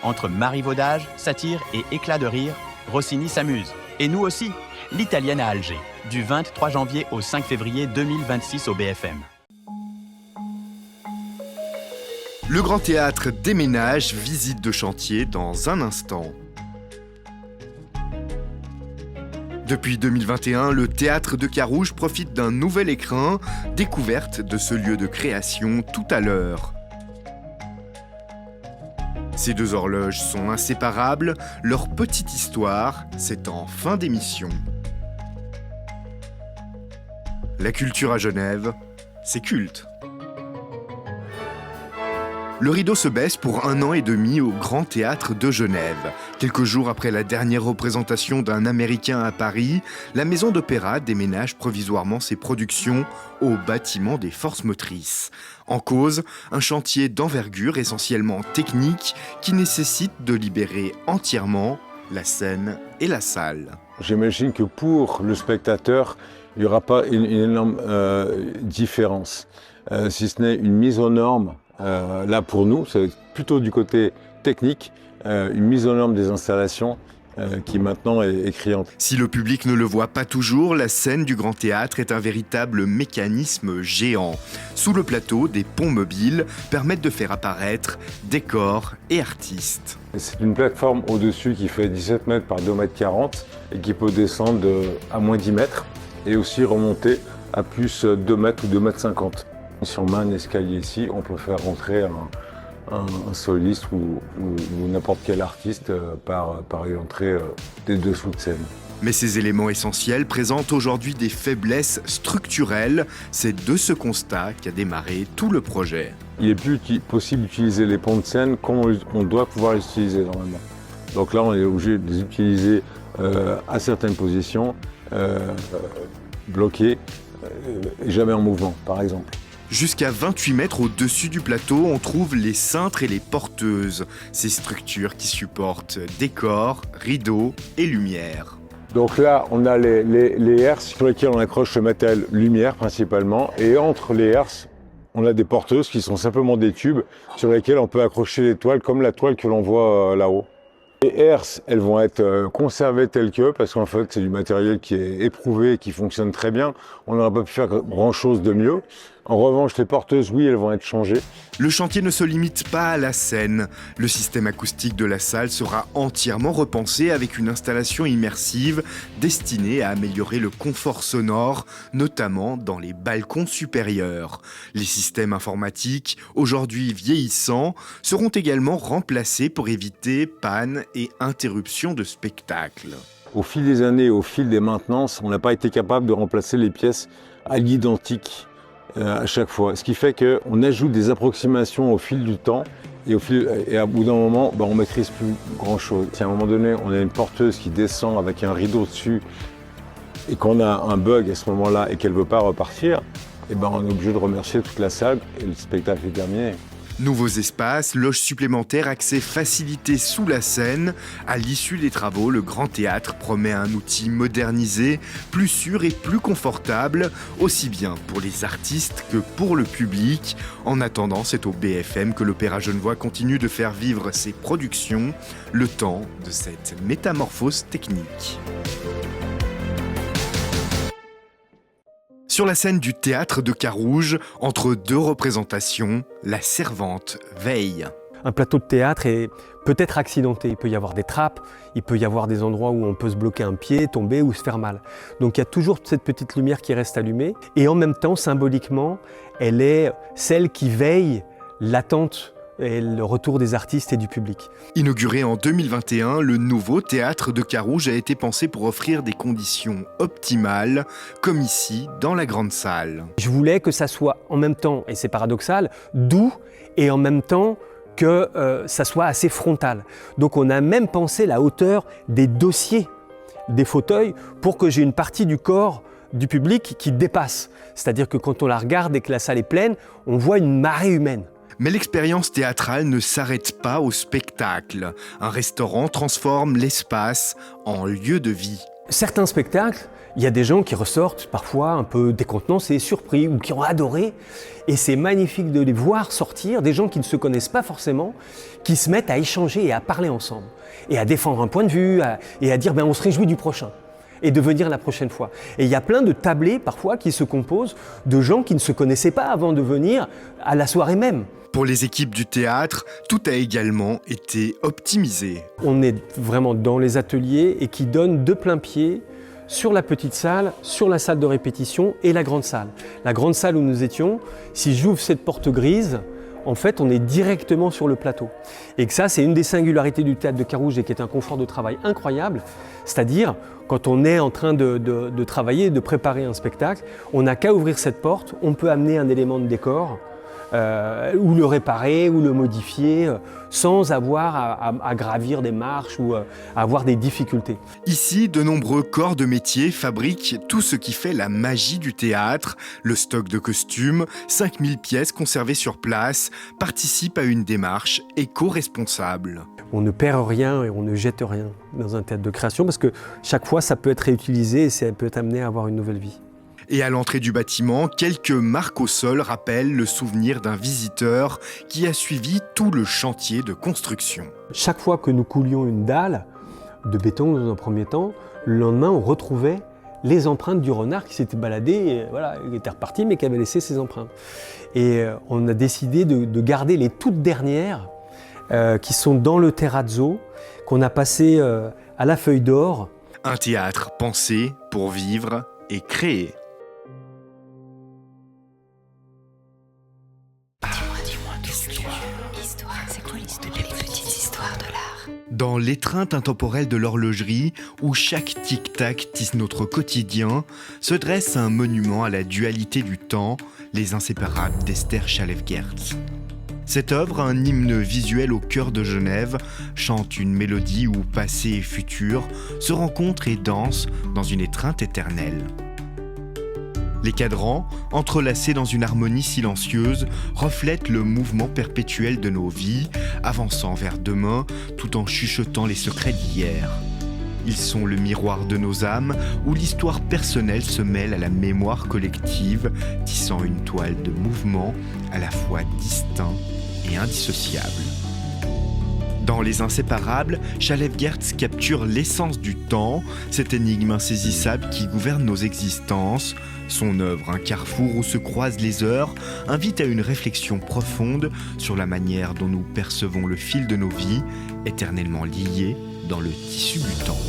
Entre marivaudage, satire et éclat de rire, Rossini s'amuse. Et nous aussi, l'Italienne à Alger, du 23 janvier au 5 février 2026 au BFM. Le Grand Théâtre déménage, visite de chantier dans un instant. Depuis 2021, le Théâtre de Carouge profite d'un nouvel écrin, découverte de ce lieu de création tout à l'heure. Ces deux horloges sont inséparables, leur petite histoire, c'est en fin d'émission. La culture à Genève, c'est culte. Le rideau se baisse pour 1 an et demi au Grand Théâtre de Genève. Quelques jours après la dernière représentation d'un Américain à Paris, la maison d'opéra déménage provisoirement ses productions au bâtiment des forces motrices. En cause, un chantier d'envergure essentiellement technique qui nécessite de libérer entièrement la scène et la salle. J'imagine que pour le spectateur, il n'y aura pas une énorme différence, si ce n'est une mise aux normes. Là, pour nous, c'est plutôt du côté technique, une mise aux normes des installations qui maintenant est criante. Si le public ne le voit pas toujours, la scène du Grand Théâtre est un véritable mécanisme géant. Sous le plateau, des ponts mobiles permettent de faire apparaître décors et artistes. C'est une plateforme au-dessus qui fait 17 mètres par 2 mètres 40 et qui peut descendre à moins 10 mètres et aussi remonter à plus 2 mètres ou 2 mètres 50. Si on met un escalier ici, on peut faire rentrer un soliste ou n'importe quel artiste par l'entrée des dessous de scène. Mais ces éléments essentiels présentent aujourd'hui des faiblesses structurelles. C'est de ce constat qu'a démarré tout le projet. Il n'est plus possible d'utiliser les ponts de scène comme on doit pouvoir les utiliser normalement. Donc là, on est obligé de les utiliser à certaines positions, bloquées, et jamais en mouvement, par exemple. Jusqu'à 28 mètres au-dessus du plateau, on trouve les cintres et les porteuses, ces structures qui supportent décors, rideaux et lumière. Donc là, on a les herses sur lesquelles on accroche le matériel lumière principalement, et entre les herses, on a des porteuses qui sont simplement des tubes sur lesquels on peut accrocher les toiles, comme la toile que l'on voit là-haut. Les herses, elles vont être conservées telles que, parce qu'en fait, c'est du matériel qui est éprouvé, qui fonctionne très bien. On n'aurait pas pu faire grand-chose de mieux. En revanche, les porteuses, oui, elles vont être changées. Le chantier ne se limite pas à la scène. Le système acoustique de la salle sera entièrement repensé avec une installation immersive destinée à améliorer le confort sonore, notamment dans les balcons supérieurs. Les systèmes informatiques, aujourd'hui vieillissants, seront également remplacés pour éviter pannes et interruptions de spectacle. Au fil des années, au fil des maintenances, on n'a pas été capable de remplacer les pièces à l'identique à chaque fois. Ce qui fait qu'on ajoute des approximations au fil du temps et à bout d'un moment, on ne maîtrise plus grand-chose. Si à un moment donné, on a une porteuse qui descend avec un rideau dessus et qu'on a un bug à ce moment-là et qu'elle ne veut pas repartir, on est obligé de remercier toute la salle et le spectacle est terminé. Nouveaux espaces, loges supplémentaires, accès facilité sous la scène. À l'issue des travaux, le Grand Théâtre promet un outil modernisé, plus sûr et plus confortable, aussi bien pour les artistes que pour le public. En attendant, c'est au BFM que l'Opéra Genevois continue de faire vivre ses productions, le temps de cette métamorphose technique. Sur la scène du Théâtre de Carouge, entre deux représentations, la servante veille. Un plateau de théâtre est peut-être accidenté. Il peut y avoir des trappes, il peut y avoir des endroits où on peut se bloquer un pied, tomber ou se faire mal. Donc il y a toujours cette petite lumière qui reste allumée. Et en même temps, symboliquement, elle est celle qui veille l'attente et le retour des artistes et du public. Inauguré en 2021, le nouveau Théâtre de Carouge a été pensé pour offrir des conditions optimales, comme ici, dans la grande salle. Je voulais que ça soit en même temps, et c'est paradoxal, doux et en même temps que ça soit assez frontal. Donc on a même pensé la hauteur des dossiers des fauteuils pour que j'ai une partie du corps du public qui dépasse. C'est-à-dire que quand on la regarde et que la salle est pleine, on voit une marée humaine. Mais l'expérience théâtrale ne s'arrête pas au spectacle. Un restaurant transforme l'espace en lieu de vie. Certains spectacles Il y a des gens qui ressortent parfois un peu décontenancés, surpris ou qui ont adoré. Et c'est magnifique de les voir sortir, des gens qui ne se connaissent pas forcément, qui se mettent à échanger et à parler ensemble. Et à défendre un point de vue, et à dire on se réjouit du prochain. Et de venir la prochaine fois. Et il y a plein de tablés parfois qui se composent de gens qui ne se connaissaient pas avant de venir à la soirée même. Pour les équipes du théâtre, tout a également été optimisé. On est vraiment dans les ateliers et qui donnent de plein pied sur la petite salle, sur la salle de répétition et la grande salle. La grande salle où nous étions, si j'ouvre cette porte grise, en fait, on est directement sur le plateau. Et que ça, c'est une des singularités du théâtre de Carouge et qui est un confort de travail incroyable. C'est-à-dire, quand on est en train de travailler, de préparer un spectacle, on n'a qu'à ouvrir cette porte, on peut amener un élément de décor, ou le réparer, ou le modifier, sans avoir à gravir des marches ou à avoir des difficultés. Ici, de nombreux corps de métier fabriquent tout ce qui fait la magie du théâtre. Le stock de costumes, 5000 pièces conservées sur place, participe à une démarche éco-responsable. On ne perd rien et on ne jette rien dans un théâtre de création parce que chaque fois, ça peut être réutilisé et ça peut t'amener à avoir une nouvelle vie. Et à l'entrée du bâtiment, quelques marques au sol rappellent le souvenir d'un visiteur qui a suivi tout le chantier de construction. Chaque fois que nous coulions une dalle de béton dans un premier temps, le lendemain on retrouvait les empreintes du renard qui s'était baladé, et voilà, il était reparti mais qui avait laissé ses empreintes. Et on a décidé de garder les toutes dernières qui sont dans le terrazzo, qu'on a passé à la feuille d'or. Un théâtre pensé pour vivre et créer. Dans l'étreinte intemporelle de l'horlogerie, où chaque tic-tac tisse notre quotidien, se dresse un monument à la dualité du temps, Les Inséparables d'Esther Chalefgertz. Cette œuvre, un hymne visuel au cœur de Genève, chante une mélodie où passé et futur se rencontrent et dansent dans une étreinte éternelle. Les cadrans, entrelacés dans une harmonie silencieuse, reflètent le mouvement perpétuel de nos vies, avançant vers demain tout en chuchotant les secrets d'hier. Ils sont le miroir de nos âmes, où l'histoire personnelle se mêle à la mémoire collective, tissant une toile de mouvements à la fois distincts et indissociables. Dans Les Inséparables, Chalefgertz capture l'essence du temps, cette énigme insaisissable qui gouverne nos existences. Son œuvre, un carrefour où se croisent les heures, invite à une réflexion profonde sur la manière dont nous percevons le fil de nos vies, éternellement liés dans le tissu du temps.